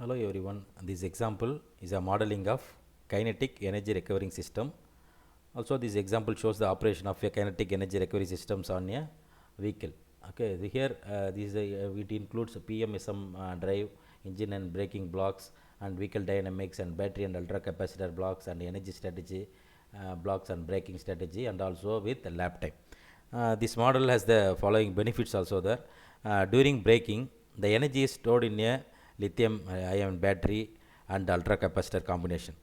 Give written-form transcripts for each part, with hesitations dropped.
Hello everyone. This example is a modeling of kinetic energy recovering system. Also, this example shows the operation of a kinetic energy recovery systems on a vehicle. Okay, here this it includes a PMSM drive, engine and braking blocks, and vehicle dynamics and battery and ultra capacitor blocks and energy strategy blocks and braking strategy, and also with the lap time. This model has the following benefits also there. During braking, the energy is stored in a lithium ion battery and ultra capacitor combination.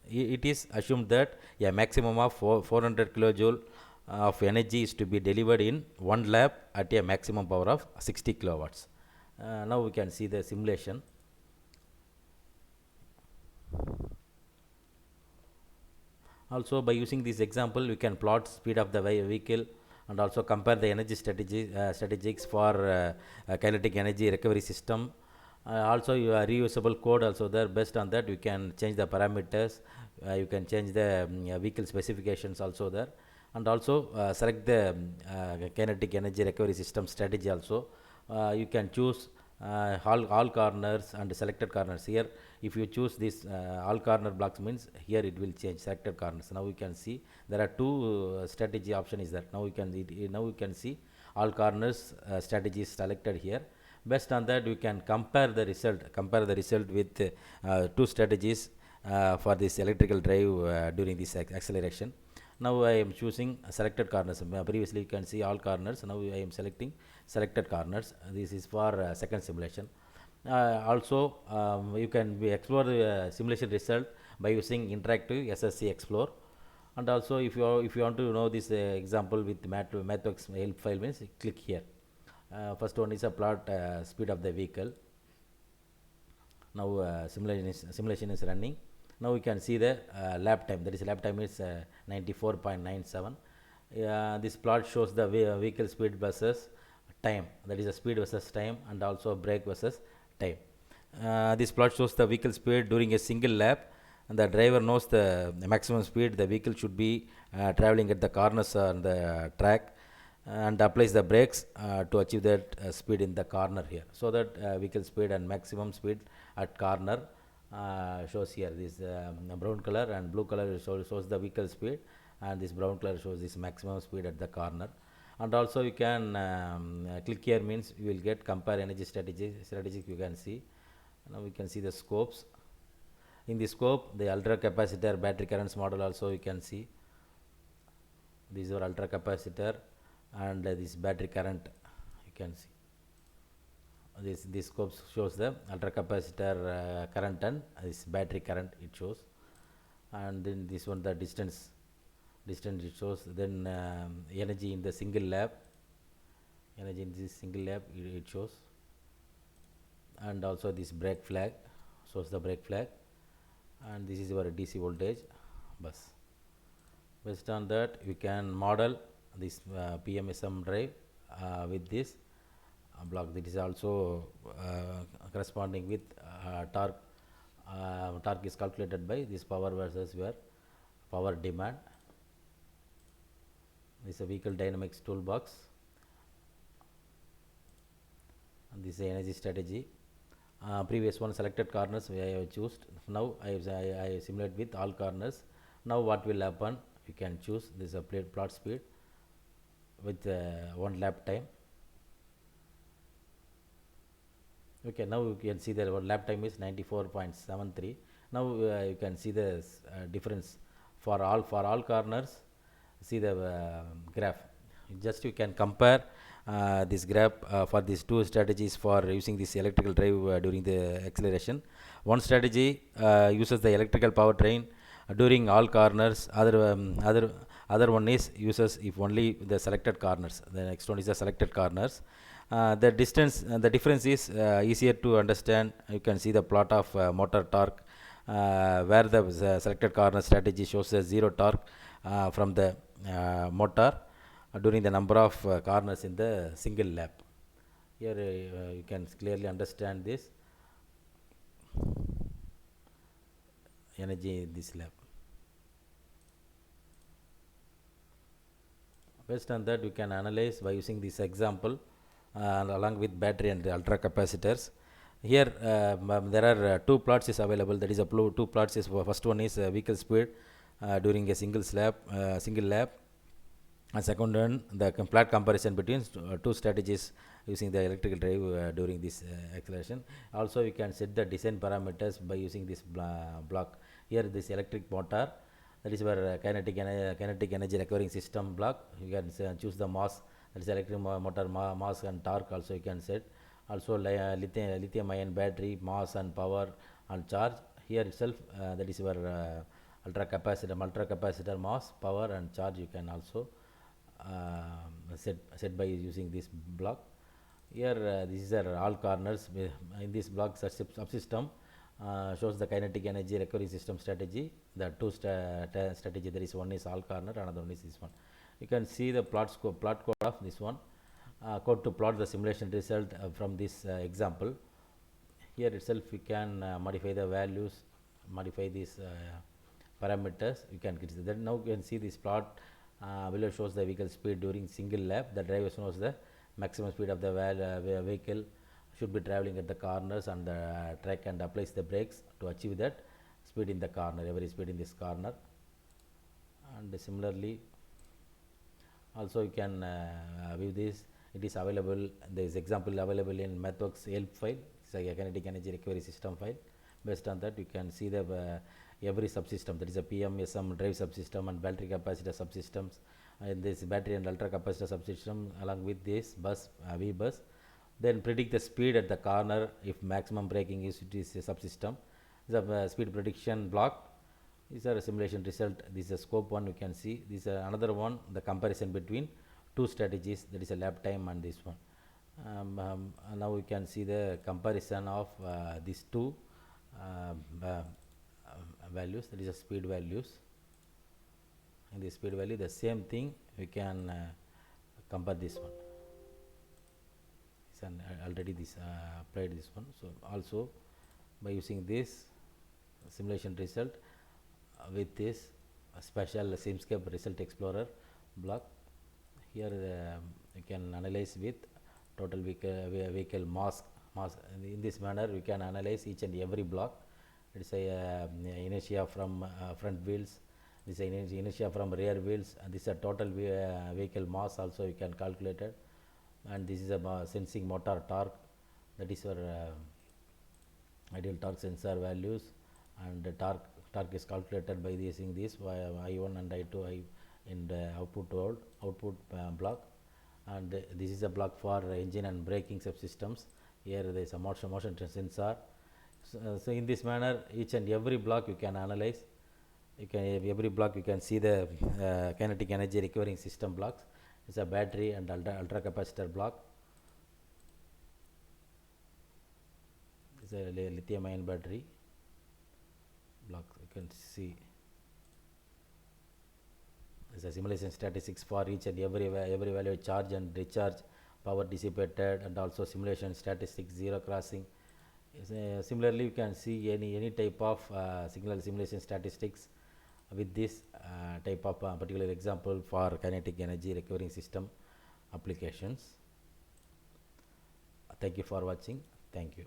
It is assumed that a maximum of 400 kilojoule of energy is to be delivered in one lap at a maximum power of 60 kilowatts. Now we can see the simulation. Also, by using this example, we can plot speed of the vehicle and also compare the energy strategies for kinetic energy recovery system. Also, reusable code also there. Based on that, you can change the parameters. You can change the vehicle specifications also there, and also select the kinetic energy recovery system strategy also. You can choose all corners and selected corners. Here, if you choose this all corner blocks, means here it will change selected corners. Now we can see there are two strategy option is there. Now we can see all corners strategy is selected here. Based on that, we can compare the result with two strategies for this electrical drive during this acceleration. Now I am choosing selected corners. Previously you can see all corners. Now I am selecting selected corners. This is for second simulation. Also, you can explore the simulation result by using interactive SSC Explore. And also, if you want to know this example with MathWorks help file, means click here. First one is a plot speed of the vehicle. Now simulation is running. Now we can see the lap time. That is lap time is 94.97. This plot shows the vehicle speed versus time. That is the speed versus time, and also brake versus time. This plot shows the vehicle speed during a single lap, and the driver knows the maximum speed the vehicle should be traveling at the corners on the track, and applies the brakes to achieve that speed in the corner here. So that vehicle speed and maximum speed at corner shows here. This brown color and blue color shows the vehicle speed, and this brown color shows this maximum speed at the corner. And also you can click here, means you will get compare energy strategies you can see. Now we can see the scopes. In the scope, the ultra capacitor battery currents model also you can see. These are ultra capacitor and this battery current you can see. This scope shows the ultra capacitor current and this battery current it shows. And then this one the distance it shows. Then energy in the single lap, it shows. And also this brake flag shows the brake flag, and this is your DC voltage bus. Based on that, you can model this PMSM drive with this block. That is also corresponding with torque. Torque is calculated by this power versus your power demand. This is a vehicle dynamics toolbox, and this is the energy strategy. Previous one selected corners I have choose. Now I simulate with all corners. Now what will happen? You can choose this plot speed with one lap time. Okay, now you can see that our lap time is 94.73. Now you can see the difference for all corners. See the graph. Just you can compare this graph for these two strategies for using this electrical drive during the acceleration. One strategy uses the electrical powertrain during all corners. Other one is uses if only the selected corners. The next one is the selected corners. The difference is easier to understand. You can see the plot of motor torque, where the selected corner strategy shows a zero torque from the motor during the number of corners in the single lap. Here you can clearly understand this energy in this lap. Based on that, you can analyze by using this example along with battery and ultra capacitors. Here there are two plots is available. That is a two plots is first one is vehicle speed during a single lap, and second one the flat comparison between two strategies using the electrical drive during this acceleration. Also you can set the design parameters by using this block. Here this electric motor, that is where kinetic energy recovering system block. You can choose the mass, that is electric motor mass and torque also you can set. Also lithium ion battery mass and power and charge. Here itself that is where ultra capacitor mass, power and charge you can also set by using this block. Here these are all corners in this block. Subsystem shows the kinetic energy recovery system strategy. The two strategy, there is one is all corner, another one is this one. You can see the plot code of this one, code to plot the simulation result from this example. Here itself you can modify the values, modify these parameters. You can get that. Now you can see this plot below shows the vehicle speed during single lap. The driver knows the maximum speed of the vehicle should be traveling at the corners and the track, and applies the brakes to achieve that speed in the corner, every speed in this corner. And similarly also you can view this. It is available, there is example available in MathWorks help file. It's a kinetic energy recovery system file. Based on that you can see the every subsystem, that is a PMSM drive subsystem and battery capacitor subsystems, and this battery and ultra capacitor subsystem along with this bus V bus. Then predict the speed at the corner if maximum braking is it is a subsystem. The speed prediction block. These are a simulation result. This is a scope one, you can see. This is another one, the comparison between two strategies, that is a lap time and this one. Now we can see the comparison of these two values, that is a speed values. In the speed value the same thing we can compare this one. And already this applied this one. So also by using this simulation result with this special Simscape result explorer block, here you can analyze with total vehicle mass. In this manner we can analyze each and every block. It is a inertia from front wheels, this is inertia from rear wheels, and this is a total vehicle mass also you can calculate it. And this is a sensing motor torque, that is your ideal torque sensor values, and the torque is calculated by using this I1 and I2 in the output block. And this is a block for engine and braking subsystems. Here there is a motion sensor. So in this manner each and every block you can analyze. Every block you can see the kinetic energy recovering system blocks. It's a battery and ultra capacitor block. It's a lithium ion battery block. You can see it's a simulation statistics for each and every value, charge and discharge, power dissipated, and also simulation statistics, zero crossing. Similarly you can see any type of signal simulation statistics with this type of particular example for kinetic energy recovering system applications. Thank you for watching. Thank you.